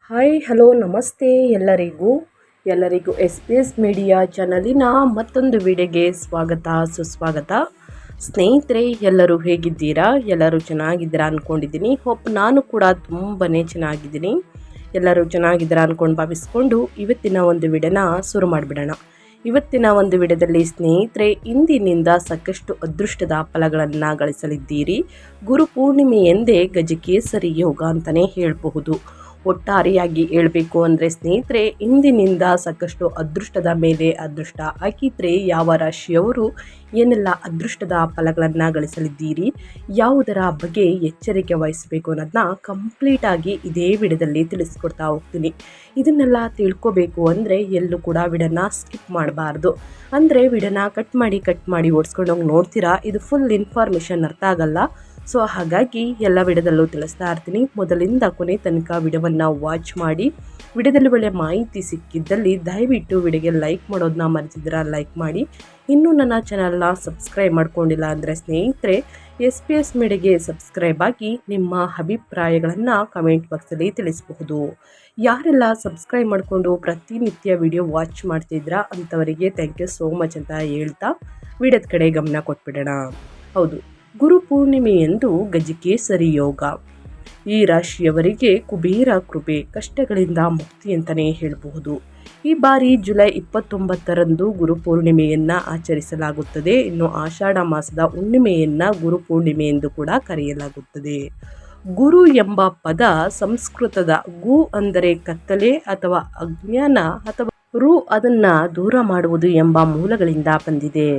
Hi hello ನಮಸ್ತೆ ಎಲ್ಲರಿಗೂ S P S media ಚಾನಲಿನ ಮತ್ತೊಂದು ವಿಡಿಯೋಗೆ ಸ್ವಾಗತ ಸುಸ್ವಾಗತ. ಸ್ನೇಹಿತರೆ, ಎಲ್ಲರೂ ಹೇಗಿದ್ದೀರಾ? ಎಲ್ಲರೂ ಚೆನ್ನಾಗಿದ್ದೀರಾ ಅಂದ್ಕೊಂಡಿದ್ದೀನಿ. ನಾನು ಕೂಡ ತುಂಬಾ ಚೆನ್ನಾಗಿದ್ದೀನಿ. ಎಲ್ಲರೂ ಚೆನ್ನಾಗಿದ್ದೀರಾ ಅಂದ್ಕೊಂಡು ಭಾವಿಸ್ಕೊಂಡು ಇವತ್ತಿನ ಒಂದು ವಿಡಿಯೋನ ಶುರು ಮಾಡಿಬಿಡೋಣ. ಇವತ್ತಿನ ಒಂದು ವಿಡಿಯೋದಲ್ಲಿ ಸ್ನೇಹಿತರೆ, ಇಂದಿನಿಂದ ಸಾಕಷ್ಟು ಅದೃಷ್ಟದ ಫಲಗಳನ್ನು ಗಳಿಸಲಿದ್ದೀರಿ. ಗುರು ಪೂರ್ಣಿಮೆ ಎಂದೇ ಗಜಕೇಸರಿ ಯೋಗ ಅಂತಲೇ ಹೇಳಬಹುದು. ಒಟ್ಟಾರೆಯಾಗಿ ಹೇಳಬೇಕು ಅಂದರೆ ಸ್ನೇಹಿತರೆ, ಇಂದಿನಿಂದ ಸಾಕಷ್ಟು ಅದೃಷ್ಟದ ಮೇಲೆ ಅದೃಷ್ಟ ಹಾಕಿದ್ರೆ ಯಾವ ರಾಶಿಯವರು ಏನೆಲ್ಲ ಅದೃಷ್ಟದ ಫಲಗಳನ್ನು ಗಳಿಸಲಿದ್ದೀರಿ, ಯಾವುದರ ಬಗ್ಗೆ ಎಚ್ಚರಿಕೆ ವಹಿಸಬೇಕು ಅನ್ನೋದನ್ನ ಕಂಪ್ಲೀಟಾಗಿ ಇದೇ ವಿಡಿಯೋದಲ್ಲಿ ತಿಳಿಸ್ಕೊಡ್ತಾ ಹೋಗ್ತೀನಿ. ಇದನ್ನೆಲ್ಲ ತಿಳ್ಕೊಬೇಕು ಅಂದರೆ ಎಲ್ಲೂ ಕೂಡ ವಿಡಿಯೋನ ಸ್ಕಿಪ್ ಮಾಡಬಾರ್ದು. ಅಂದರೆ ವಿಡಿಯೋನ ಕಟ್ ಮಾಡಿ ಓಡಿಸ್ಕೊಂಡು ಹೋಗಿ ನೋಡ್ತೀರಾ, ಇದು ಫುಲ್ ಇನ್ಫಾರ್ಮೇಷನ್ ಅರ್ಥ ಆಗಲ್ಲ. ಸೊ ಹಾಗಾಗಿ ಎಲ್ಲ ವಿಡಿಯೋದಲ್ಲೂ ತಿಳಿಸ್ತಾ ಇರ್ತೀನಿ. ಮೊದಲಿಂದ ಕೊನೆ ತನಕ ವಿಡಿಯೋವನ್ನು ವಾಚ್ ಮಾಡಿ. ವಿಡಿಯೋದಲ್ಲಿ ಒಳ್ಳೆಯ ಮಾಹಿತಿ ಸಿಕ್ಕಿದ್ದಲ್ಲಿ ದಯವಿಟ್ಟು ವಿಡಿಯೋಗೆ ಲೈಕ್ ಮಾಡೋದನ್ನ ಮರೆತಿದ್ದೀರಾ, ಲೈಕ್ ಮಾಡಿ. ಇನ್ನೂ ನನ್ನ ಚಾನಲ್ನ ಸಬ್ಸ್ಕ್ರೈಬ್ ಮಾಡ್ಕೊಂಡಿಲ್ಲ ಅಂದರೆ ಸ್ನೇಹಿತರೆ, ಎಸ್ ಪಿ ಎಸ್ ಮೀಡಿಯಾಗೆ ಸಬ್ಸ್ಕ್ರೈಬ್ ಆಗಿ ನಿಮ್ಮ ಅಭಿಪ್ರಾಯಗಳನ್ನು ಕಮೆಂಟ್ ಬಾಕ್ಸಲ್ಲಿ ತಿಳಿಸಬಹುದು. ಯಾರೆಲ್ಲ ಸಬ್ಸ್ಕ್ರೈಬ್ ಮಾಡಿಕೊಂಡು ಪ್ರತಿನಿತ್ಯ ವಿಡಿಯೋ ವಾಚ್ ಮಾಡ್ತಿದ್ರಾ ಅಂಥವರಿಗೆ ಥ್ಯಾಂಕ್ ಯು ಸೋ ಮಚ್ ಅಂತ ಹೇಳ್ತಾ ವಿಡಿಯೋದ ಕಡೆ ಗಮನ ಕೊಟ್ಬಿಡೋಣ. ಹೌದು, ಗುರು ಪೂರ್ಣಿಮೆಯಂದು ಗಜಕೇಸರಿ ಯೋಗ. ಈ ರಾಶಿಯವರಿಗೆ ಕುಬೇರ ಕೃಪೆ, ಕಷ್ಟಗಳಿಂದ ಮುಕ್ತಿ ಅಂತಲೇ ಹೇಳಬಹುದು. ಈ ಬಾರಿ ಜುಲೈ 29ರಂದು ಗುರು ಪೂರ್ಣಿಮೆಯನ್ನು ಆಚರಿಸಲಾಗುತ್ತದೆ. ಇನ್ನು ಆಷಾಢ ಮಾಸದ ಹುಣ್ಣಿಮೆಯನ್ನು ಗುರು ಪೂರ್ಣಿಮೆ ಎಂದು ಕೂಡ ಕರೆಯಲಾಗುತ್ತದೆ. ಗುರು ಎಂಬ ಪದ ಸಂಸ್ಕೃತದ ಗು ಅಂದರೆ ಕತ್ತಲೆ ಅಥವಾ ಅಜ್ಞಾನ ಅಥವಾ ರು ಅದನ್ನು ದೂರ ಮಾಡುವುದು ಎಂಬ ಮೂಲಗಳಿಂದ ಬಂದಿದೆ.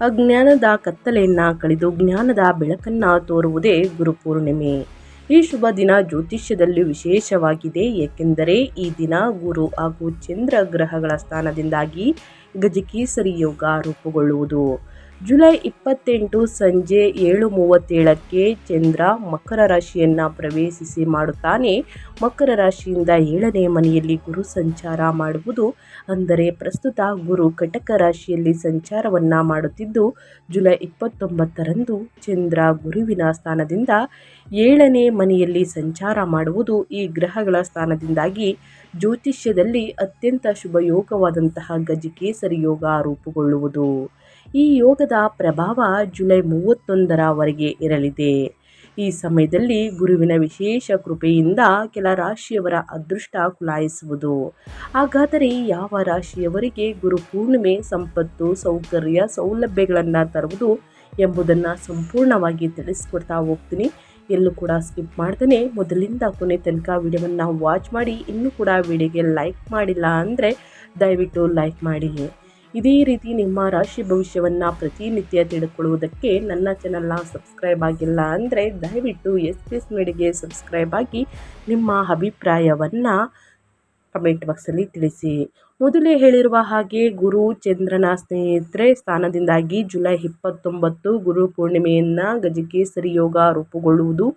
ಅಜ್ಞಾನದ ಕತ್ತಲೆಯನ್ನು ಕಳೆದು ಜ್ಞಾನದ ಬೆಳಕನ್ನು ತೋರುವುದೇ ಗುರುಪೂರ್ಣಿಮೆ. ಈ ಶುಭ ದಿನ ಜ್ಯೋತಿಷ್ಯದಲ್ಲಿ ವಿಶೇಷವಾಗಿದೆ, ಏಕೆಂದರೆ ಈ ದಿನ ಗುರು ಹಾಗೂ ಚಂದ್ರ ಗ್ರಹಗಳ ಸ್ಥಾನದಿಂದಾಗಿ ಗಜಕೇಸರಿ ಯೋಗ ರೂಪುಗೊಳ್ಳುವುದು. ಜುಲೈ 28 ಸಂಜೆ 7:37ಕ್ಕೆ ಚಂದ್ರ ಮಕರ ರಾಶಿಯನ್ನು ಪ್ರವೇಶಿಸಿ ಮಾಡುತ್ತಾನೆ. ಮಕರ ರಾಶಿಯಿಂದ 7ನೇ ಮನೆಯಲ್ಲಿ ಗುರು ಸಂಚಾರ ಮಾಡುವುದು. ಅಂದರೆ ಪ್ರಸ್ತುತ ಗುರು ಕಟಕ ರಾಶಿಯಲ್ಲಿ ಸಂಚಾರವನ್ನು ಮಾಡುತ್ತಿದ್ದು, ಜುಲೈ 29ರಂದು ಚಂದ್ರ ಗುರುವಿನ ಸ್ಥಾನದಿಂದ 7ನೇ ಮನೆಯಲ್ಲಿ ಸಂಚಾರ ಮಾಡುವುದು ಈ ಗ್ರಹಗಳ ಸ್ಥಾನದಿಂದಾಗಿ ಜ್ಯೋತಿಷ್ಯದಲ್ಲಿ ಅತ್ಯಂತ ಶುಭಯೋಗವಾದಂತಹ ಗಜಕೇಸರಿ ಯೋಗ ರೂಪುಗೊಳ್ಳುವುದು. ಈ ಯೋಗದ ಪ್ರಭಾವ ಜುಲೈ 31ರವರೆಗೆ ಇರಲಿದೆ. ಈ ಸಮಯದಲ್ಲಿ ಗುರುವಿನ ವಿಶೇಷ ಕೃಪೆಯಿಂದ ಕೆಲ ರಾಶಿಯವರ ಅದೃಷ್ಟ ಕುಲಾಯಿಸುವುದು. ಹಾಗಾದರೆ ಯಾವ ರಾಶಿಯವರಿಗೆ ಗುರು ಪೂರ್ಣಿಮೆ ಸಂಪತ್ತು, ಸೌಕರ್ಯ, ಸೌಲಭ್ಯಗಳನ್ನು ತರುವುದು ಎಂಬುದನ್ನು ಸಂಪೂರ್ಣವಾಗಿ ತಿಳಿಸ್ಕೊಡ್ತಾ ಹೋಗ್ತೀನಿ. ಎಲ್ಲೂ ಕೂಡ ಸ್ಕಿಪ್ ಮಾಡ್ದೇ ಮೊದಲಿಂದ ಕೊನೆ ತನಕ ವಿಡಿಯೋವನ್ನು ವಾಚ್ ಮಾಡಿ. ಇನ್ನೂ ಕೂಡ ವಿಡಿಯೋಗೆ ಲೈಕ್ ಮಾಡಿಲ್ಲ ಅಂದರೆ ದಯವಿಟ್ಟು ಲೈಕ್ ಮಾಡಿ. ಇದೇ ರೀತಿ ನಿಮ್ಮ ರಾಶಿ ಭವಿಷ್ಯವನ್ನು ಪ್ರತಿನಿತ್ಯ ತಿಳ್ಕೊಳ್ಳುವುದಕ್ಕೆ ನನ್ನ ಚಾನಲ್ನ ಸಬ್ಸ್ಕ್ರೈಬ್ ಆಗಿಲ್ಲ ಅಂದರೆ ದಯವಿಟ್ಟು ಎಸ್ ಪಿ ಎಸ್ ಮೀಡಿಯಾಗೆ ಸಬ್ಸ್ಕ್ರೈಬ್ ಆಗಿ ನಿಮ್ಮ ಅಭಿಪ್ರಾಯವನ್ನು ಕಮೆಂಟ್ ಬಾಕ್ಸಲ್ಲಿ ತಿಳಿಸಿ. ಮೊದಲೇ ಹೇಳಿರುವ ಹಾಗೆ ಗುರು ಚಂದ್ರನ ಸ್ನೇಹಿತರೆ ಸ್ಥಾನದಿಂದಾಗಿ ಜುಲೈ 29 ಗುರು ಪೂರ್ಣಿಮೆಯನ್ನು ಗಜಕೇಸರಿ ಯೋಗ ರೂಪುಗೊಳ್ಳುವುದು.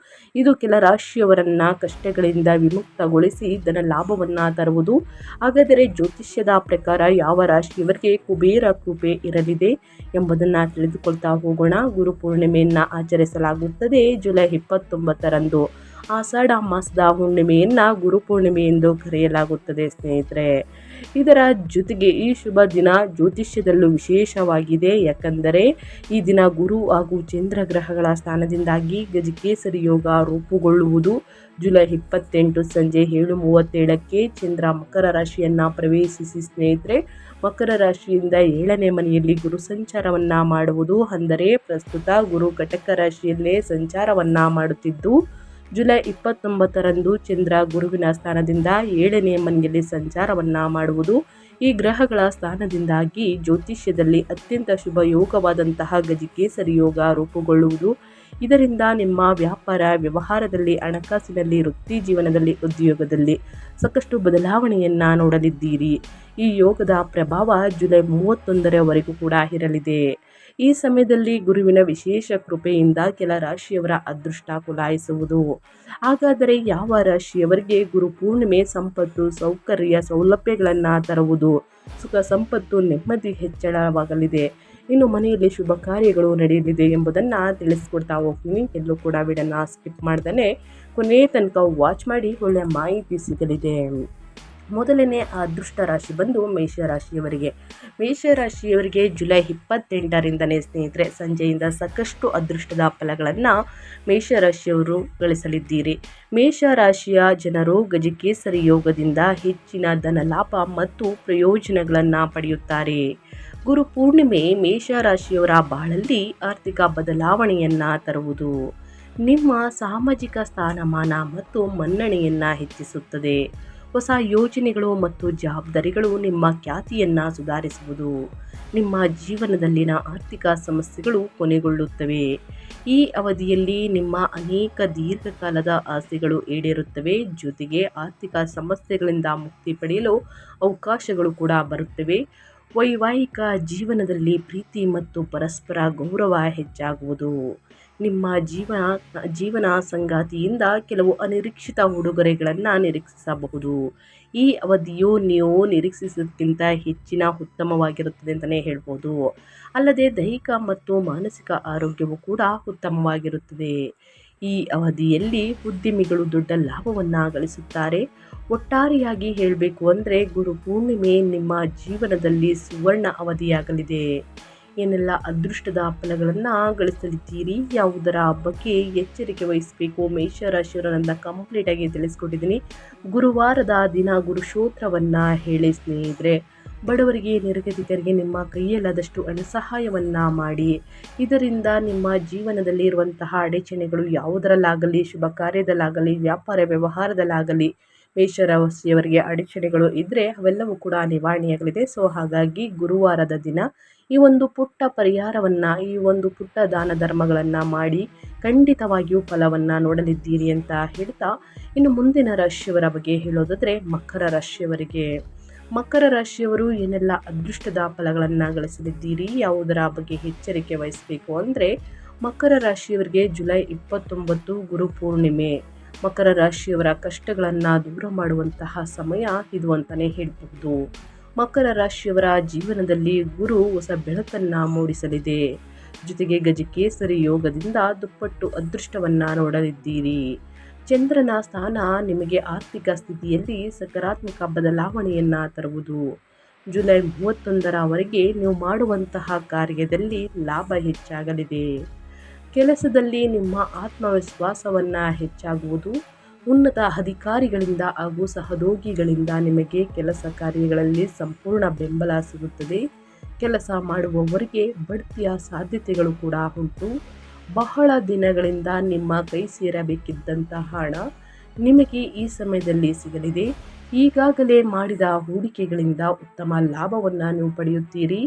ಇದು ಕೆಲ ರಾಶಿಯವರನ್ನು ಕಷ್ಟಗಳಿಂದ ವಿಮುಕ್ತಗೊಳಿಸಿ ಧನ ಲಾಭವನ್ನು ತರುವುದು. ಹಾಗಾದರೆ ಜ್ಯೋತಿಷ್ಯದ ಪ್ರಕಾರ ಯಾವ ರಾಶಿಯವರಿಗೆ ಕುಬೇರ ಕೃಪೆ ಇರಲಿದೆ ಎಂಬುದನ್ನು ತಿಳಿದುಕೊಳ್ತಾ ಹೋಗೋಣ. ಗುರು ಪೂರ್ಣಿಮೆಯನ್ನು ಆಚರಿಸಲಾಗುತ್ತದೆ ಜುಲೈ 29ರಂದು. ಆಷಾಢ ಮಾಸದ ಹುಣ್ಣಿಮೆಯನ್ನು ಗುರು ಪೂರ್ಣಿಮೆ ಎಂದು ಕರೆಯಲಾಗುತ್ತದೆ ಸ್ನೇಹಿತರೆ. ಇದರ ಜೊತೆಗೆ ಈ ಶುಭ ದಿನ ಜ್ಯೋತಿಷ್ಯದಲ್ಲೂ ವಿಶೇಷವಾಗಿದೆ, ಯಾಕಂದರೆ ಈ ದಿನ ಗುರು ಹಾಗೂ ಚಂದ್ರ ಗ್ರಹಗಳ ಸ್ಥಾನದಿಂದಾಗಿ ಗಜಕೇಸರಿ ಯೋಗ ರೂಪುಗೊಳ್ಳುವುದು. ಜುಲೈ 28 ಸಂಜೆ 7:37ಕ್ಕೆ ಚಂದ್ರ ಮಕರ ರಾಶಿಯನ್ನು ಪ್ರವೇಶಿಸಿ ಸ್ನೇಹಿತರೆ ಮಕರ ರಾಶಿಯಿಂದ 7ನೇ ಮನೆಯಲ್ಲಿ ಗುರು ಸಂಚಾರವನ್ನು ಮಾಡುವುದು. ಅಂದರೆ ಪ್ರಸ್ತುತ ಗುರು ಕಟಕ ರಾಶಿಯಲ್ಲೇ ಸಂಚಾರವನ್ನು ಮಾಡುತ್ತಿದ್ದು, ಜುಲೈ 29ರಂದು ಚಂದ್ರ ಗುರುವಿನ ಸ್ಥಾನದಿಂದ 7ನೇ ಮನೆಯಲ್ಲಿ ಸಂಚಾರವನ್ನು ಮಾಡುವುದು. ಈ ಗ್ರಹಗಳ ಸ್ಥಾನದಿಂದಾಗಿ ಜ್ಯೋತಿಷ್ಯದಲ್ಲಿ ಅತ್ಯಂತ ಶುಭ ಯೋಗವಾದಂತಹ ಗಜಕೇಸರಿ ಯೋಗ ರೂಪುಗೊಳ್ಳುವುದು. ಇದರಿಂದ ನಿಮ್ಮ ವ್ಯಾಪಾರ ವ್ಯವಹಾರದಲ್ಲಿ, ಹಣಕಾಸಿನಲ್ಲಿ, ವೃತ್ತಿ ಜೀವನದಲ್ಲಿ, ಉದ್ಯೋಗದಲ್ಲಿ ಸಾಕಷ್ಟು ಬದಲಾವಣೆಯನ್ನು ನೋಡಲಿದ್ದೀರಿ. ಈ ಯೋಗದ ಪ್ರಭಾವ ಜುಲೈ 31ರವರೆಗೂ ಕೂಡ ಇರಲಿದೆ. ಈ ಸಮಯದಲ್ಲಿ ಗುರುವಿನ ವಿಶೇಷ ಕೃಪೆಯಿಂದ ಕೆಲ ರಾಶಿಯವರ ಅದೃಷ್ಟ ಕುಲಾಯಿಸುವುದು. ಹಾಗಾದರೆ ಯಾವ ರಾಶಿಯವರಿಗೆ ಗುರು ಪೂರ್ಣಿಮೆ ಸಂಪತ್ತು, ಸೌಕರ್ಯ, ಸೌಲಭ್ಯಗಳನ್ನು ತರುವುದು, ಸುಖ ಸಂಪತ್ತು, ನೆಮ್ಮದಿ ಹೆಚ್ಚಳವಾಗಲಿದೆ, ಇನ್ನು ಮನೆಯಲ್ಲಿ ಶುಭ ಕಾರ್ಯಗಳು ನಡೆಯಲಿದೆ ಎಂಬುದನ್ನು ತಿಳಿಸ್ಕೊಡ್ತಾ ಹೋಗ್ತೀನಿ. ಎಲ್ಲೂ ಕೂಡ ವಿಡಿಯೋನ ಸ್ಕಿಪ್ ಮಾಡ್ದೇ ಕೊನೆಯ ತನಕ ವಾಚ್ ಮಾಡಿ ಒಳ್ಳೆಯ ಮಾಹಿತಿ ಸಿಗಲಿದೆ. ಮೊದಲನೇ ಅದೃಷ್ಟ ರಾಶಿ ಬಂದು ಮೇಷರಾಶಿಯವರಿಗೆ. ಮೇಷರಾಶಿಯವರಿಗೆ ಜುಲೈ 28ರಿಂದನೇ ಸ್ನೇಹಿತರೆ ಸಂಜೆಯಿಂದ ಸಾಕಷ್ಟು ಅದೃಷ್ಟದ ಫಲಗಳನ್ನು ಮೇಷರಾಶಿಯವರು ಗಳಿಸಲಿದ್ದೀರಿ. ಮೇಷರಾಶಿಯ ಜನರು ಗಜಕೇಸರಿ ಯೋಗದಿಂದ ಹೆಚ್ಚಿನ ಧನ ಲಾಭ ಮತ್ತು ಪ್ರಯೋಜನಗಳನ್ನು ಪಡೆಯುತ್ತಾರೆ. ಗುರು ಪೂರ್ಣಿಮೆ ಮೇಷರಾಶಿಯವರ ಬಾಳಲ್ಲಿ ಆರ್ಥಿಕ ಬದಲಾವಣೆಯನ್ನು ತರುವುದು, ನಿಮ್ಮ ಸಾಮಾಜಿಕ ಸ್ಥಾನಮಾನ ಮತ್ತು ಮನ್ನಣೆಯನ್ನು ಹೆಚ್ಚಿಸುತ್ತದೆ. ಹೊಸ ಯೋಜನೆಗಳು ಮತ್ತು ಜವಾಬ್ದಾರಿಗಳು ನಿಮ್ಮ ಖ್ಯಾತಿಯನ್ನು ಸುಧಾರಿಸುವುದು, ನಿಮ್ಮ ಜೀವನದಲ್ಲಿನ ಆರ್ಥಿಕ ಸಮಸ್ಯೆಗಳು ಕೊನೆಗೊಳ್ಳುತ್ತವೆ. ಈ ಅವಧಿಯಲ್ಲಿ ನಿಮ್ಮ ಅನೇಕ ದೀರ್ಘಕಾಲದ ಆಸೆಗಳು ಈಡೇರುತ್ತವೆ. ಜೊತೆಗೆ ಆರ್ಥಿಕ ಸಮಸ್ಯೆಗಳಿಂದ ಮುಕ್ತಿ ಪಡೆಯಲು ಅವಕಾಶಗಳು ಕೂಡ ಬರುತ್ತವೆ. ವೈವಾಹಿಕ ಜೀವನದಲ್ಲಿ ಪ್ರೀತಿ ಮತ್ತು ಪರಸ್ಪರ ಗೌರವ ಹೆಚ್ಚಾಗುವುದು. ನಿಮ್ಮ ಜೀವನ ಸಂಗಾತಿಯಿಂದ ಕೆಲವು ಅನಿರೀಕ್ಷಿತ ಉಡುಗೊರೆಗಳನ್ನು ನಿರೀಕ್ಷಿಸಬಹುದು. ಈ ಅವಧಿಯು ನೀವು ನಿರೀಕ್ಷಿಸಿದ್ದಕ್ಕಿಂತ ಹೆಚ್ಚಿನ ಉತ್ತಮವಾಗಿರುತ್ತದೆ ಅಂತಲೇ ಹೇಳ್ಬೋದು. ಅಲ್ಲದೆ ದೈಹಿಕ ಮತ್ತು ಮಾನಸಿಕ ಆರೋಗ್ಯವು ಕೂಡ ಉತ್ತಮವಾಗಿರುತ್ತದೆ. ಈ ಅವಧಿಯಲ್ಲಿ ಉದ್ಯಮಿಗಳು ದೊಡ್ಡ ಲಾಭವನ್ನು ಗಳಿಸುತ್ತಾರೆ. ಒಟ್ಟಾರೆಯಾಗಿ ಹೇಳಬೇಕು ಅಂದರೆ ಗುರು ಪೂರ್ಣಿಮೆ ನಿಮ್ಮ ಜೀವನದಲ್ಲಿ ಸುವರ್ಣ ಅವಧಿಯಾಗಲಿದೆ. ಏನೆಲ್ಲ ಅದೃಷ್ಟದ ಫಲಗಳನ್ನು ಗಳಿಸಲಿದ್ದೀರಿ, ಯಾವುದರ ಬಗ್ಗೆ ಎಚ್ಚರಿಕೆ ವಹಿಸಬೇಕು ಮೇಷರಾಶಿಯವರನ್ನ ಕಂಪ್ಲೀಟಾಗಿ ತಿಳಿಸ್ಕೊಟ್ಟಿದ್ದೀನಿ. ಗುರುವಾರದ ದಿನ ಗುರು ಸ್ತೋತ್ರವನ್ನು ಹೇಳಿ ಸ್ನೇಹಿತರೆ. ಬಡವರಿಗೆ, ನಿರ್ಗತಿಕರಿಗೆ ನಿಮ್ಮ ಕೈಯಲ್ಲಾದಷ್ಟು ಹಣ ಸಹಾಯವನ್ನು ಮಾಡಿ. ಇದರಿಂದ ನಿಮ್ಮ ಜೀವನದಲ್ಲಿ ಇರುವಂತಹ ಅಡಚಣೆಗಳು ಯಾವುದರಲ್ಲಾಗಲಿ, ಶುಭ ಕಾರ್ಯದಲ್ಲಾಗಲಿ, ವ್ಯಾಪಾರ ವ್ಯವಹಾರದಲ್ಲಾಗಲಿ ಮೇಷರಾಶಿಯವರಿಗೆ ಅಡಚಣೆಗಳು ಇದ್ದರೆ ಅವೆಲ್ಲವೂ ಕೂಡ ನಿವಾರಣೆಯಾಗಲಿದೆ. ಸೊ ಹಾಗಾಗಿ ಗುರುವಾರದ ದಿನ ಈ ಒಂದು ಪುಟ್ಟ ಪರಿಹಾರವನ್ನು, ಈ ಒಂದು ಪುಟ್ಟ ದಾನ ಧರ್ಮಗಳನ್ನು ಮಾಡಿ ಖಂಡಿತವಾಗಿಯೂ ಫಲವನ್ನು ನೋಡಲಿದ್ದೀರಿ ಅಂತ ಹೇಳ್ತಾ, ಇನ್ನು ಮುಂದಿನ ರಾಶಿಯವರ ಬಗ್ಗೆ ಹೇಳೋದಾದರೆ ಮಕರ ರಾಶಿಯವರಿಗೆ. ಮಕರ ರಾಶಿಯವರು ಏನೆಲ್ಲ ಅದೃಷ್ಟದ ಫಲಗಳನ್ನು ಗಳಿಸಲಿದ್ದೀರಿ, ಯಾವುದರ ಬಗ್ಗೆ ಎಚ್ಚರಿಕೆ ವಹಿಸಬೇಕು ಅಂದರೆ ಮಕರ ರಾಶಿಯವರಿಗೆ ಜುಲೈ 29 ಗುರು ಪೂರ್ಣಿಮೆ. ಮಕರ ರಾಶಿಯವರ ಕಷ್ಟಗಳನ್ನು ದೂರ ಮಾಡುವಂತಹ ಸಮಯ ಇದು ಅಂತಲೇ ಹೇಳಬಹುದು. ಮಕರ ರಾಶಿಯವರ ಜೀವನದಲ್ಲಿ ಗುರು ಹೊಸ ಬೆಳಕನ್ನು ಮೂಡಿಸಲಿದೆ. ಜೊತೆಗೆ ಗಜಕೇಸರಿ ಯೋಗದಿಂದ ದುಪ್ಪಟ್ಟು ಅದೃಷ್ಟವನ್ನು ನೋಡಲಿದ್ದೀರಿ. ಚಂದ್ರನ ಸ್ಥಾನ ನಿಮಗೆ ಆರ್ಥಿಕ ಸ್ಥಿತಿಯಲ್ಲಿ ಸಕಾರಾತ್ಮಕ ಬದಲಾವಣೆಯನ್ನು ತರುವುದು. ಜುಲೈ 31ರವರೆಗೆ ನೀವು ಮಾಡುವಂತಹ ಕಾರ್ಯದಲ್ಲಿ ಲಾಭ ಹೆಚ್ಚಾಗಲಿದೆ. ಕೆಲಸದಲ್ಲಿ ನಿಮ್ಮ ಆತ್ಮವಿಶ್ವಾಸವನ್ನು ಹೆಚ್ಚಾಗುವುದು. ಉನ್ನತ ಅಧಿಕಾರಿಗಳಿಂದ ಹಾಗೂ ಸಹೋದ್ಯೋಗಿಗಳಿಂದ ನಿಮಗೆ ಕೆಲಸ ಕಾರ್ಯಗಳಲ್ಲಿ ಸಂಪೂರ್ಣ ಬೆಂಬಲ ಸಿಗುತ್ತದೆ. ಕೆಲಸ ಮಾಡುವವರಿಗೆ ಬಡ್ತಿಯ ಸಾಧ್ಯತೆಗಳು ಕೂಡ ಉಂಟು. ಬಹಳ ದಿನಗಳಿಂದ ನಿಮ್ಮ ಕೈ ಸೇರಬೇಕಿದ್ದಂತಹ ಹಣ ನಿಮಗೆ ಈ ಸಮಯದಲ್ಲಿ ಸಿಗಲಿದೆ. ಈಗಾಗಲೇ ಮಾಡಿದ ಹೂಡಿಕೆಗಳಿಂದ ಉತ್ತಮ ಲಾಭವನ್ನು ನೀವು ಪಡೆಯುತ್ತೀರಿ.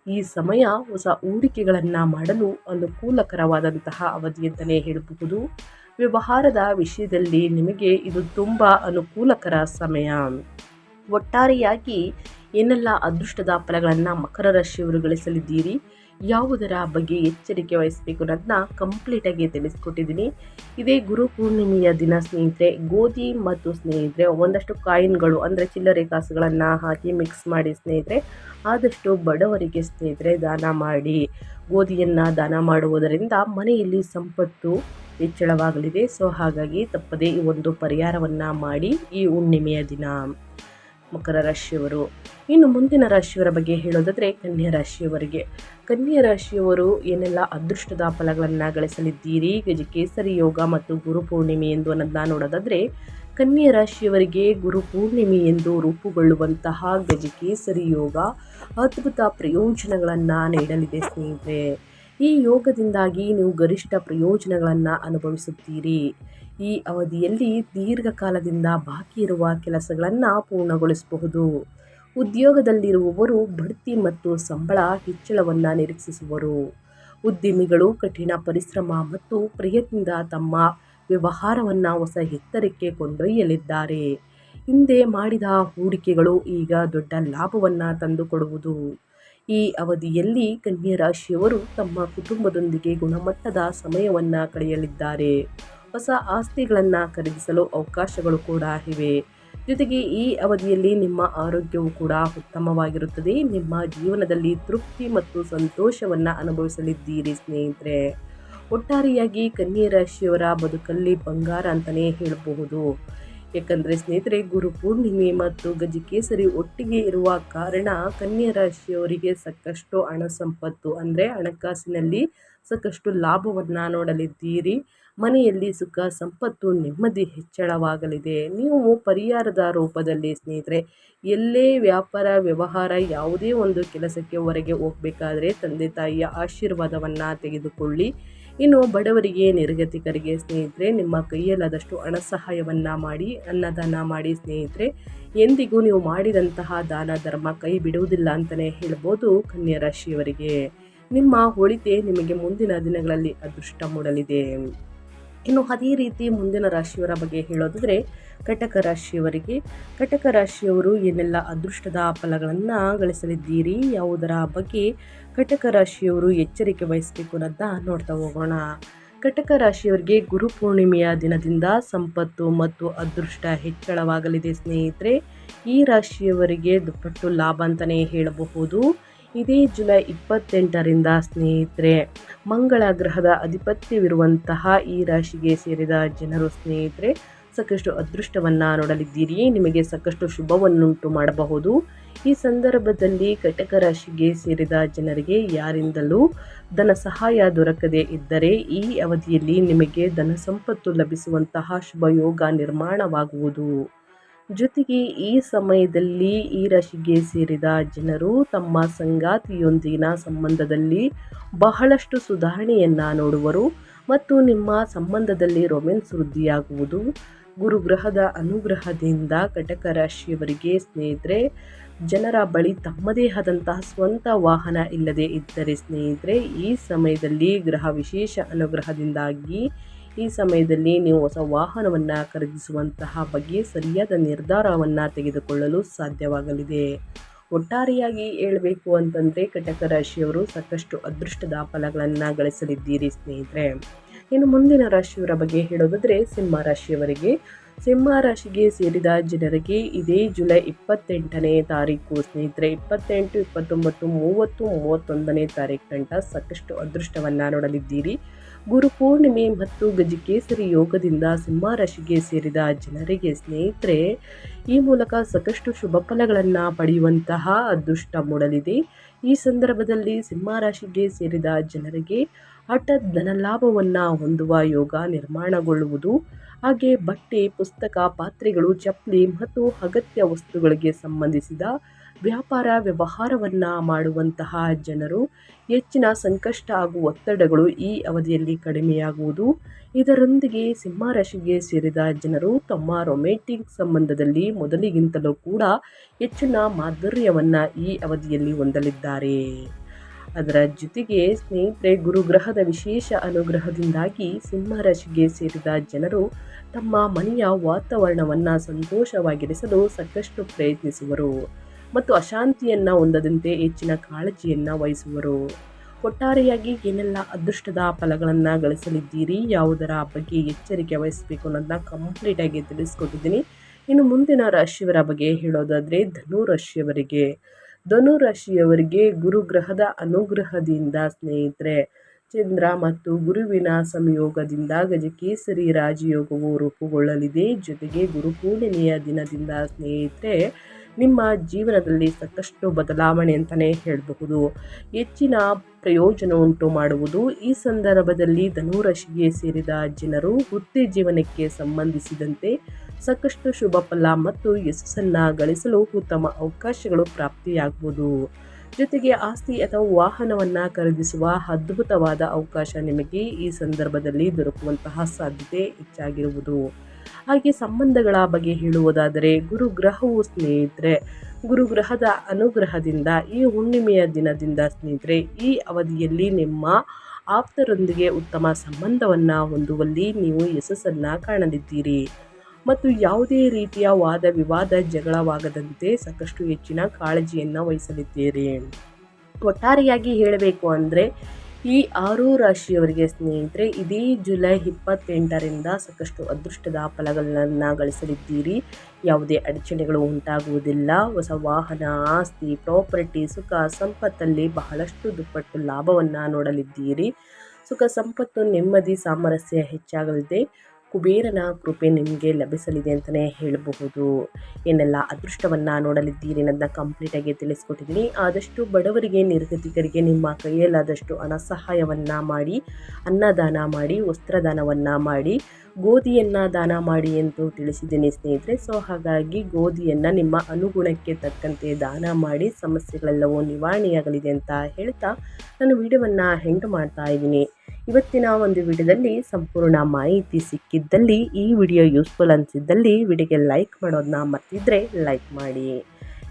ಈ ಸಮಯ ಹೊಸ ಹೂಡಿಕೆಗಳನ್ನು ಮಾಡಲು ಅನುಕೂಲಕರವಾದಂತಹ ಅವಧಿ ಅಂತಲೇ ಹೇಳಬಹುದು. ವ್ಯವಹಾರದ ವಿಷಯದಲ್ಲಿ ನಿಮಗೆ ಇದು ತುಂಬ ಅನುಕೂಲಕರ ಸಮಯ. ಒಟ್ಟಾರೆಯಾಗಿ ಏನೆಲ್ಲ ಅದೃಷ್ಟದ ಫಲಗಳನ್ನು ಮಕರ ರಾಶಿಯವರು ಗಳಿಸಲಿದ್ದೀರಿ, ಯಾವುದರ ಬಗ್ಗೆ ಎಚ್ಚರಿಕೆ ವಹಿಸಬೇಕು ಅನ್ನೋದನ್ನ ಕಂಪ್ಲೀಟಾಗಿ ತಿಳಿಸ್ಕೊಟ್ಟಿದ್ದೀನಿ. ಇದೇ ಗುರು ಪೂರ್ಣಿಮೆಯ ದಿನ ಸ್ನೇಹಿತರೆ ಗೋಧಿ ಮತ್ತು ಸ್ನೇಹಿತರೆ ಒಂದಷ್ಟು ಕಾಯಿನ್ಗಳು ಅಂದರೆ ಚಿಲ್ಲರೆ ಕಾಸುಗಳನ್ನು ಹಾಕಿ ಮಿಕ್ಸ್ ಮಾಡಿ ಸ್ನೇಹಿತರೆ ಆದಷ್ಟು ಬಡವರಿಗೆ ಸ್ನೇಹಿತರೆ ದಾನ ಮಾಡಿ. ಗೋಧಿಯನ್ನು ದಾನ ಮಾಡುವುದರಿಂದ ಮನೆಯಲ್ಲಿ ಸಂಪತ್ತು ಹೆಚ್ಚಳವಾಗಲಿದೆ. ಸೊ ಹಾಗಾಗಿ ತಪ್ಪದೇ ಈ ಒಂದು ಪರಿಹಾರವನ್ನು ಮಾಡಿ ಈ ಹುಣ್ಣಿಮೆಯ ದಿನ ಮಕರ ರಾಶಿಯವರು. ಇನ್ನು ಮುಂದಿನ ರಾಶಿಯವರ ಬಗ್ಗೆ ಹೇಳೋದಾದರೆ ಕನ್ಯಾ ರಾಶಿಯವರಿಗೆ. ಕನ್ಯಾ ರಾಶಿಯವರು ಏನೆಲ್ಲ ಅದೃಷ್ಟದ ಫಲಗಳನ್ನು ಗಳಿಸಲಿದ್ದೀರಿ, ಗಜಕೇಸರಿ ಯೋಗ ಮತ್ತು ಗುರು ಪೂರ್ಣಿಮೆ ಎಂದು ಅನ್ನೋದನ್ನ ನೋಡೋದಾದರೆ ಕನ್ಯಾ ರಾಶಿಯವರಿಗೆ ಗುರು ಪೂರ್ಣಿಮೆ ಎಂದು ರೂಪುಗೊಳ್ಳುವಂತಹ ಗಜಕೇಸರಿ ಯೋಗ ಅದ್ಭುತ ಪ್ರಯೋಜನಗಳನ್ನು ನೀಡಲಿದೆ ಸ್ನೇಹಿತರೆ. ಈ ಯೋಗದಿಂದಾಗಿ ನೀವು ಗರಿಷ್ಠ ಪ್ರಯೋಜನಗಳನ್ನು ಅನುಭವಿಸುತ್ತೀರಿ. ಈ ಅವಧಿಯಲ್ಲಿ ದೀರ್ಘಕಾಲದಿಂದ ಬಾಕಿ ಇರುವ ಕೆಲಸಗಳನ್ನು ಪೂರ್ಣಗೊಳಿಸಬಹುದು. ಉದ್ಯೋಗದಲ್ಲಿರುವವರು ಬಡ್ತಿ ಮತ್ತು ಸಂಬಳ ಹೆಚ್ಚಳವನ್ನು ನಿರೀಕ್ಷಿಸುವರು. ಉದ್ಯಮಿಗಳು ಕಠಿಣ ಪರಿಶ್ರಮ ಮತ್ತು ಪ್ರಯತ್ನದಿಂದ ತಮ್ಮ ವ್ಯವಹಾರವನ್ನು ಹೊಸ ಎತ್ತರಕ್ಕೆ ಕೊಂಡೊಯ್ಯಲಿದ್ದಾರೆ. ಹಿಂದೆ ಮಾಡಿದ ಹೂಡಿಕೆಗಳು ಈಗ ದೊಡ್ಡ ಲಾಭವನ್ನು ತಂದುಕೊಡುವುದು. ಈ ಅವಧಿಯಲ್ಲಿ ಕನ್ಯಾ ರಾಶಿಯವರು ತಮ್ಮ ಕುಟುಂಬದೊಂದಿಗೆ ಗುಣಮಟ್ಟದ ಸಮಯವನ್ನು ಕಳೆಯಲಿದ್ದಾರೆ. ಹೊಸ ಆಸ್ತಿಗಳನ್ನು ಖರೀದಿಸಲು ಅವಕಾಶಗಳು ಕೂಡ ಇವೆ. ಜೊತೆಗೆ ಈ ಅವಧಿಯಲ್ಲಿ ನಿಮ್ಮ ಆರೋಗ್ಯವು ಕೂಡ ಉತ್ತಮವಾಗಿರುತ್ತದೆ. ನಿಮ್ಮ ಜೀವನದಲ್ಲಿ ತೃಪ್ತಿ ಮತ್ತು ಸಂತೋಷವನ್ನು ಅನುಭವಿಸಲಿದ್ದೀರಿ ಸ್ನೇಹಿತರೆ. ಒಟ್ಟಾರೆಯಾಗಿ ಕನ್ಯಾ ರಾಶಿಯವರ ಬದುಕಲ್ಲಿ ಬಂಗಾರ ಅಂತಲೇ ಹೇಳಬಹುದು. ಯಾಕಂದರೆ ಸ್ನೇಹಿತರೆ, ಗುರು ಪೂರ್ಣಿಮೆ ಮತ್ತು ಗಜಕೇಸರಿ ಒಟ್ಟಿಗೆ ಇರುವ ಕಾರಣ ಕನ್ಯಾ ರಾಶಿಯವರಿಗೆ ಸಾಕಷ್ಟು ಹಣ ಸಂಪತ್ತು ಅಂದರೆ ಹಣಕಾಸಿನಲ್ಲಿ ಸಾಕಷ್ಟು ಲಾಭವನ್ನು ನೋಡಲಿದ್ದೀರಿ. ಮನೆಯಲ್ಲಿ ಸುಖ ಸಂಪತ್ತು ನೆಮ್ಮದಿ ಹೆಚ್ಚಳವಾಗಲಿದೆ. ನೀವು ಪರಿಹಾರದ ರೂಪದಲ್ಲಿ ಸ್ನೇಹಿತರೆ, ಎಲ್ಲೇ ವ್ಯಾಪಾರ ವ್ಯವಹಾರ ಯಾವುದೇ ಒಂದು ಕೆಲಸಕ್ಕೆ ಹೊರಗೆ ಹೋಗಬೇಕಾದ್ರೆ ತಂದೆ ತಾಯಿಯ ಆಶೀರ್ವಾದವನ್ನು ತೆಗೆದುಕೊಳ್ಳಿ. ಇನ್ನು ಬಡವರಿಗೆ ನಿರ್ಗತಿಕರಿಗೆ ಸ್ನೇಹಿತರೆ, ನಿಮ್ಮ ಕೈಯಲ್ಲಾದಷ್ಟು ಹಣ ಸಹಾಯವನ್ನು ಮಾಡಿ, ಅನ್ನದಾನ ಮಾಡಿ ಸ್ನೇಹಿತರೆ. ಎಂದಿಗೂ ನೀವು ಮಾಡಿದಂತಹ ದಾನ ಧರ್ಮ ಕೈ ಬಿಡುವುದಿಲ್ಲ ಅಂತಲೇ ಹೇಳ್ಬೋದು. ಕನ್ಯಾ ರಾಶಿಯವರಿಗೆ ನಿಮ್ಮ ಒಳಿತೆ ನಿಮಗೆ ಮುಂದಿನ ದಿನಗಳಲ್ಲಿ ಅದೃಷ್ಟ ಮೂಡಲಿದೆ. ಇನ್ನು ಅದೇ ರೀತಿ ಮುಂದಿನ ರಾಶಿಯವರ ಬಗ್ಗೆ ಹೇಳೋದಾದರೆ ಕಟಕ ರಾಶಿಯವರಿಗೆ, ಕಟಕ ರಾಶಿಯವರು ಏನೆಲ್ಲ ಅದೃಷ್ಟದ ಫಲಗಳನ್ನು ಗಳಿಸಲಿದ್ದೀರಿ, ಯಾವುದರ ಬಗ್ಗೆ ಕಟಕ ರಾಶಿಯವರು ಎಚ್ಚರಿಕೆ ವಹಿಸಬೇಕು ಅನ್ನೋದನ್ನ ನೋಡ್ತಾ ಹೋಗೋಣ. ಕಟಕ ರಾಶಿಯವರಿಗೆ ಗುರು ಪೂರ್ಣಿಮೆಯ ದಿನದಿಂದ ಸಂಪತ್ತು ಮತ್ತು ಅದೃಷ್ಟ ಹೆಚ್ಚಳವಾಗಲಿದೆ ಸ್ನೇಹಿತರೆ. ಈ ರಾಶಿಯವರಿಗೆ ದುಪ್ಪಟ್ಟು ಲಾಭ ಅಂತಲೇ ಹೇಳಬಹುದು. ಇದೇ ಜುಲೈ 28ರಿಂದ ಸ್ನೇಹಿತರೆ, ಮಂಗಳ ಗ್ರಹದ ಅಧಿಪತ್ಯವಿರುವಂತಹ ಈ ರಾಶಿಗೆ ಸೇರಿದ ಜನರು ಸ್ನೇಹಿತರೆ ಸಾಕಷ್ಟು ಅದೃಷ್ಟವನ್ನು ನೋಡಲಿದ್ದೀರಿ. ನಿಮಗೆ ಸಾಕಷ್ಟು ಶುಭವನ್ನುಂಟು ಮಾಡಬಹುದು. ಈ ಸಂದರ್ಭದಲ್ಲಿ ಕಟಕ ರಾಶಿಗೆ ಸೇರಿದ ಜನರಿಗೆ ಯಾರಿಂದಲೂ ಧನ ಸಹಾಯ ದೊರಕದೇ ಇದ್ದರೆ ಈ ಅವಧಿಯಲ್ಲಿ ನಿಮಗೆ ಧನ ಸಂಪತ್ತು ಲಭಿಸುವಂತಹ ಶುಭ ಯೋಗ ನಿರ್ಮಾಣವಾಗುವುದು. ಜೊತೆಗೆ ಈ ಸಮಯದಲ್ಲಿ ಈ ರಾಶಿಗೆ ಸೇರಿದ ಜನರು ತಮ್ಮ ಸಂಗಾತಿಯೊಂದಿಗಿನ ಸಂಬಂಧದಲ್ಲಿ ಬಹಳಷ್ಟು ಸುಧಾರಣೆಯನ್ನು ನೋಡುವರು ಮತ್ತು ನಿಮ್ಮ ಸಂಬಂಧದಲ್ಲಿ ರೊಮ್ಯಾನ್ಸ್ ವೃದ್ಧಿಯಾಗುವುದು. ಗುರುಗ್ರಹದ ಅನುಗ್ರಹದಿಂದ ಕಟಕ ರಾಶಿಯವರಿಗೆ ಸ್ನೇಹಿತರೆ, ಜನರ ಬಳಿ ತಮ್ಮದೇ ಆದಂತಹ ಸ್ವಂತ ವಾಹನ ಇಲ್ಲದೆ ಇದ್ದರೆ ಸ್ನೇಹಿತರೆ, ಈ ಸಮಯದಲ್ಲಿ ಗ್ರಹ ವಿಶೇಷ ಅನುಗ್ರಹದಿಂದಾಗಿ ಈ ಸಮಯದಲ್ಲಿ ನೀವು ಹೊಸ ವಾಹನವನ್ನು ಖರೀದಿಸುವಂತಹ ಬಗ್ಗೆ ಸರಿಯಾದ ನಿರ್ಧಾರವನ್ನು ತೆಗೆದುಕೊಳ್ಳಲು ಸಾಧ್ಯವಾಗಲಿದೆ. ಒಟ್ಟಾರೆಯಾಗಿ ಹೇಳಬೇಕು ಅಂತಂದರೆ ಕಟಕ ರಾಶಿಯವರು ಸಾಕಷ್ಟು ಅದೃಷ್ಟದ ಫಲಗಳನ್ನು ಗಳಿಸಲಿದ್ದೀರಿ ಸ್ನೇಹಿತರೆ. ಇನ್ನು ಮುಂದಿನ ರಾಶಿಯವರ ಬಗ್ಗೆ ಹೇಳೋದಾದರೆ ಸಿಂಹ ರಾಶಿಯವರಿಗೆ, ಸಿಂಹ ರಾಶಿಗೆ ಸೇರಿದ ಜನರಿಗೆ ಇದೇ ಜುಲೈ 28ನೇ ತಾರೀಕು ಸ್ನೇಹಿತರೆ, 28, 29, 30, 31ನೇ ತಾರೀಕು ಗಂಟ ಸಾಕಷ್ಟು ಅದೃಷ್ಟವನ್ನು ನೋಡಲಿದ್ದೀರಿ. ಗುರು ಪೂರ್ಣಿಮೆ ಮತ್ತು ಗಜಕೇಸರಿ ಯೋಗದಿಂದ ಸಿಂಹ ರಾಶಿಗೆ ಸೇರಿದ ಜನರಿಗೆ ಸ್ನೇಹಿತರೆ ಈ ಮೂಲಕ ಸಾಕಷ್ಟು ಶುಭ ಫಲಗಳನ್ನು ಪಡೆಯುವಂತಹ ಅದೃಷ್ಟ ಮೂಡಲಿದೆ. ಈ ಸಂದರ್ಭದಲ್ಲಿ ಸಿಂಹ ರಾಶಿಗೆ ಸೇರಿದ ಜನರಿಗೆ ಹಠಾತ್ ಧನಲಾಭವನ್ನು ಹೊಂದುವ ಯೋಗ ನಿರ್ಮಾಣಗೊಳ್ಳುವುದು. ಹಾಗೆ ಬಟ್ಟೆ, ಪುಸ್ತಕ, ಪಾತ್ರೆಗಳು, ಚಪ್ಪಲಿ ಮತ್ತು ಅಗತ್ಯ ವಸ್ತುಗಳಿಗೆ ಸಂಬಂಧಿಸಿದ ವ್ಯಾಪಾರ ವ್ಯವಹಾರವನ್ನು ಮಾಡುವಂತಹ ಜನರು ಹೆಚ್ಚಿನ ಸಂಕಷ್ಟ ಹಾಗೂ ಒತ್ತಡಗಳು ಈ ಅವಧಿಯಲ್ಲಿ ಕಡಿಮೆಯಾಗುವುದು. ಇದರೊಂದಿಗೆ ಸಿಂಹ ರಾಶಿಗೆ ಸೇರಿದ ಜನರು ತಮ್ಮ ರೊಮ್ಯಾಂಟಿಕ್ ಸಂಬಂಧದಲ್ಲಿ ಮೊದಲಿಗಿಂತಲೂ ಕೂಡ ಹೆಚ್ಚಿನ ಮಾಧುರ್ಯವನ್ನು ಈ ಅವಧಿಯಲ್ಲಿ ಹೊಂದಲಿದ್ದಾರೆ. ಅದರ ಜೊತೆಗೆ ಸ್ನೇಹಿತರೆ, ಗುರುಗ್ರಹದ ವಿಶೇಷ ಅನುಗ್ರಹದಿಂದಾಗಿ ಸಿಂಹ ರಾಶಿಗೆ ಸೇರಿದ ಜನರು ತಮ್ಮ ಮನೆಯ ವಾತಾವರಣವನ್ನು ಸಂತೋಷವಾಗಿರಿಸಲು ಸಾಕಷ್ಟು ಪ್ರಯತ್ನಿಸುವರು ಮತ್ತು ಅಶಾಂತಿಯನ್ನು ಹೊಂದದಂತೆ ಹೆಚ್ಚಿನ ಕಾಳಜಿಯನ್ನು ವಹಿಸುವರು. ಒಟ್ಟಾರೆಯಾಗಿ ಏನೆಲ್ಲ ಅದೃಷ್ಟದ ಫಲಗಳನ್ನು ಗಳಿಸಲಿದ್ದೀರಿ, ಯಾವುದರ ಬಗ್ಗೆ ಎಚ್ಚರಿಕೆ ವಹಿಸಬೇಕು ಅನ್ನೋದನ್ನ ಕಂಪ್ಲೀಟಾಗಿ ತಿಳಿಸ್ಕೊಟ್ಟಿದ್ದೀನಿ. ಇನ್ನು ಮುಂದಿನ ರಾಶಿಯವರ ಬಗ್ಗೆ ಹೇಳೋದಾದರೆ ಧನು ರಾಶಿಯವರಿಗೆ, ಧನು ರಾಶಿಯವರಿಗೆ ಗುರುಗ್ರಹದ ಅನುಗ್ರಹದಿಂದ ಸ್ನೇಹಿತರೆ ಚಂದ್ರ ಮತ್ತು ಗುರುವಿನ ಸಂಯೋಗದಿಂದ ಗಜಕೇಸರಿ ರಾಜಯೋಗವು ರೂಪುಗೊಳ್ಳಲಿದೆ. ಜೊತೆಗೆ ಗುರುಪೂರ್ಣಿಮೆಯ ದಿನದಿಂದ ಸ್ನೇಹಿತರೆ ನಿಮ್ಮ ಜೀವನದಲ್ಲಿ ಸಾಕಷ್ಟು ಬದಲಾವಣೆ ಅಂತಲೇ ಹೇಳಬಹುದು. ಹೆಚ್ಚಿನ ಪ್ರಯೋಜನ ಉಂಟು ಮಾಡುವುದು. ಈ ಸಂದರ್ಭದಲ್ಲಿ ಧನುರಾಶಿಗೆ ಸೇರಿದ ಜನರು ವೃತ್ತಿ ಜೀವನಕ್ಕೆ ಸಂಬಂಧಿಸಿದಂತೆ ಸಾಕಷ್ಟು ಶುಭ ಫಲ ಮತ್ತು ಯಶಸ್ಸನ್ನು ಗಳಿಸಲು ಉತ್ತಮ ಅವಕಾಶಗಳು ಪ್ರಾಪ್ತಿಯಾಗುವುದು. ಜೊತೆಗೆ ಆಸ್ತಿ ಅಥವಾ ವಾಹನವನ್ನು ಖರೀದಿಸುವ ಅದ್ಭುತವಾದ ಅವಕಾಶ ನಿಮಗೆ ಈ ಸಂದರ್ಭದಲ್ಲಿ ದೊರಕುವಂತಹ ಸಾಧ್ಯತೆ ಹೆಚ್ಚಾಗಿರುವುದು. ಹಾಗೆ ಸಂಬಂಧಗಳ ಬಗ್ಗೆ ಹೇಳುವುದಾದರೆ ಗುರುಗ್ರಹವು ಸ್ನೇಹಿತರೆ, ಗುರುಗ್ರಹದ ಅನುಗ್ರಹದಿಂದ ಈ ಹುಣ್ಣಿಮೆಯ ದಿನದಿಂದ ಸ್ನೇಹಿತರೆ ಈ ಅವಧಿಯಲ್ಲಿ ನಿಮ್ಮ ಆಪ್ತರೊಂದಿಗೆ ಉತ್ತಮ ಸಂಬಂಧವನ್ನು ಹೊಂದುವಲ್ಲಿ ನೀವು ಯಶಸ್ಸನ್ನು ಕಾಣಲಿದ್ದೀರಿ ಮತ್ತು ಯಾವುದೇ ರೀತಿಯ ವಾದ ವಿವಾದ ಜಗಳವಾಗದಂತೆ ಸಾಕಷ್ಟು ಹೆಚ್ಚಿನ ಕಾಳಜಿಯನ್ನು ವಹಿಸಲಿದ್ದೀರಿ. ಒಟ್ಟಾರೆಯಾಗಿ ಹೇಳಬೇಕು ಅಂದರೆ ಈ 6 ರಾಶಿಯವರಿಗೆ ಸ್ನೇಹಿತರೆ ಇದೇ ಜುಲೈ 28ರಿಂದ ಸಾಕಷ್ಟು ಅದೃಷ್ಟದ ಫಲಗಳನ್ನು ಗಳಿಸಲಿದ್ದೀರಿ. ಯಾವುದೇ ಅಡಚಣೆಗಳು ಉಂಟಾಗುವುದಿಲ್ಲ. ಹೊಸ ವಾಹನ, ಆಸ್ತಿ, ಪ್ರಾಪರ್ಟಿ, ಸುಖ ಸಂಪತ್ತಲ್ಲಿ ಬಹಳಷ್ಟು ದುಪ್ಪಟ್ಟು ಲಾಭವನ್ನು ನೋಡಲಿದ್ದೀರಿ. ಸುಖ ಸಂಪತ್ತು ನೆಮ್ಮದಿ ಸಾಮರಸ್ಯ ಹೆಚ್ಚಾಗಲಿದೆ. ಕುಬೇರನ ಕೃಪೆ ನಿಮಗೆ ಲಭಿಸಲಿದೆ ಅಂತಲೇ ಹೇಳಬಹುದು. ಏನೆಲ್ಲ ಅದೃಷ್ಟವನ್ನು ನೋಡಲಿದ್ದೀರಿ ಅನ್ನೋದನ್ನ ಕಂಪ್ಲೀಟಾಗಿ ತಿಳಿಸ್ಕೊಟ್ಟಿದ್ದೀನಿ. ಆದಷ್ಟು ಬಡವರಿಗೆ ನಿರ್ಗತಿಕರಿಗೆ ನಿಮ್ಮ ಕೈಯಲ್ಲಾದಷ್ಟು ಹಣ ಸಹಾಯವನ್ನು ಮಾಡಿ, ಅನ್ನದಾನ ಮಾಡಿ, ವಸ್ತ್ರದಾನವನ್ನು ಮಾಡಿ, ಗೋಧಿಯನ್ನು ದಾನ ಮಾಡಿ ಎಂದು ತಿಳಿಸಿದ್ದೀನಿ ಸ್ನೇಹಿತರೆ. ಸೊ ಹಾಗಾಗಿ ಗೋಧಿಯನ್ನು ನಿಮ್ಮ ಅನುಗುಣಕ್ಕೆ ತಕ್ಕಂತೆ ದಾನ ಮಾಡಿ ಸಮಸ್ಯೆಗಳೆಲ್ಲವೂ ನಿವಾರಣೆಯಾಗಲಿದೆ ಅಂತ ಹೇಳ್ತಾ ನಾನು ವಿಡಿಯೋವನ್ನು ಎಂಡ್ ಮಾಡ್ತಾ ಇದ್ದೀನಿ. ಇವತ್ತಿನ ಒಂದು ವಿಡಿಯೋದಲ್ಲಿ ಸಂಪೂರ್ಣ ಮಾಹಿತಿ ಸಿಕ್ಕಿದ್ದಲ್ಲಿ, ಈ ವಿಡಿಯೋ ಯೂಸ್ಫುಲ್ ಅನಿಸಿದ್ದಲ್ಲಿ ವಿಡಿಯೋಗೆ ಲೈಕ್ ಮಾಡೋದನ್ನ ಮರ್ತಿದ್ರೆ ಲೈಕ್ ಮಾಡಿ.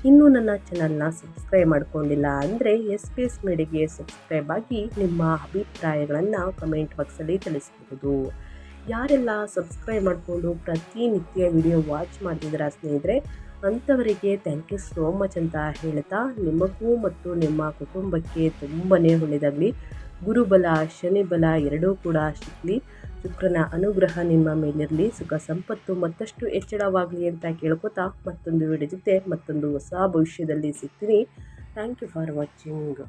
ಇನ್ನೂ ನನ್ನ ಚಾನಲ್ನ ಸಬ್ಸ್ಕ್ರೈಬ್ ಮಾಡ್ಕೊಂಡಿಲ್ಲ ಅಂದರೆ SPS ಮೀಡಿಯಾಗೆ ಸಬ್ಸ್ಕ್ರೈಬ್ ಆಗಿ ನಿಮ್ಮ ಅಭಿಪ್ರಾಯಗಳನ್ನು ಕಮೆಂಟ್ ಬಾಕ್ಸಲ್ಲಿ ತಿಳಿಸಬಹುದು. ಯಾರೆಲ್ಲ ಸಬ್ಸ್ಕ್ರೈಬ್ ಮಾಡಿಕೊಂಡು ಪ್ರತಿನಿತ್ಯ ವಿಡಿಯೋ ವಾಚ್ ಮಾಡ್ತಿದ್ದೀರಾ ಸ್ನೇಹಿತರೆ, ಅಂಥವರಿಗೆ ಥ್ಯಾಂಕ್ ಯು ಸೋ ಮಚ್ ಅಂತ ಹೇಳ್ತಾ, ನಿಮಗೂ ಮತ್ತು ನಿಮ್ಮ ಕುಟುಂಬಕ್ಕೆ ತುಂಬಾ ಒಳ್ಳೆಯದಾಗಲಿ. ಗುರುಬಲ ಶನಿ ಬಲ ಎರಡೂ ಕೂಡ ಸಿಗಲಿ. ಶುಕ್ರನ ಅನುಗ್ರಹ ನಿಮ್ಮ ಮೇಲಿರಲಿ. ಸುಖ ಸಂಪತ್ತು ಮತ್ತಷ್ಟು ಹೆಚ್ಚಳವಾಗಲಿ ಅಂತ ಕೇಳ್ಕೊತಾ ಮತ್ತೊಂದು ವಿಡಿಯೋ ಜೊತೆ ಮತ್ತೊಂದು ಹೊಸ ಭವಿಷ್ಯದಲ್ಲಿ ಸಿಗ್ತೀನಿ. Thank you for watching.